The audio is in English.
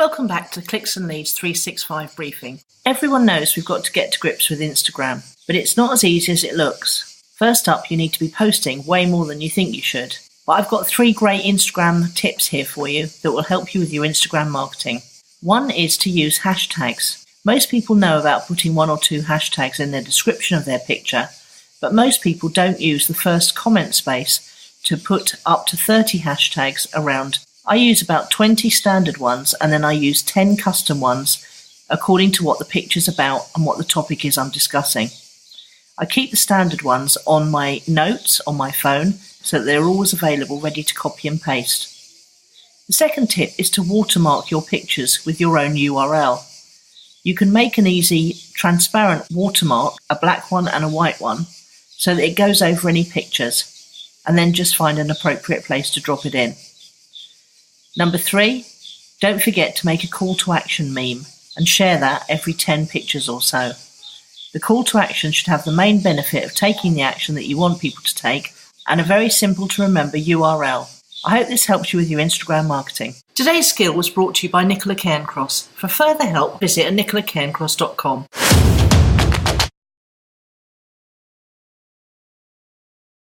Welcome back to Clicks and Leads 365 briefing. Everyone knows we've got to get to grips with Instagram, but it's not as easy as it looks. First up, you need to be posting way more than you think you should. But I've got 3 great Instagram tips here for you that will help you with your Instagram marketing. One is to use hashtags. Most people know about putting 1 or 2 hashtags in their description of their picture, but most people don't use the first comment space to put up to 30 hashtags around. I use about 20 standard ones, and then I use 10 custom ones according to what the picture's about and what the topic is I'm discussing. I keep the standard ones on my notes on my phone so that they're always available ready to copy and paste. The second tip is to watermark your pictures with your own URL. You can make an easy, transparent watermark, a black one and a white one, so that it goes over any pictures, and then just find an appropriate place to drop it in. Number 3, don't forget to make a call to action meme and share that every 10 pictures or so. The call to action should have the main benefit of taking the action that you want people to take and a very simple to remember URL. I hope this helps you with your Instagram marketing. Today's skill was brought to you by Nicola Cairncross. For further help, visit nicolacairncross.com.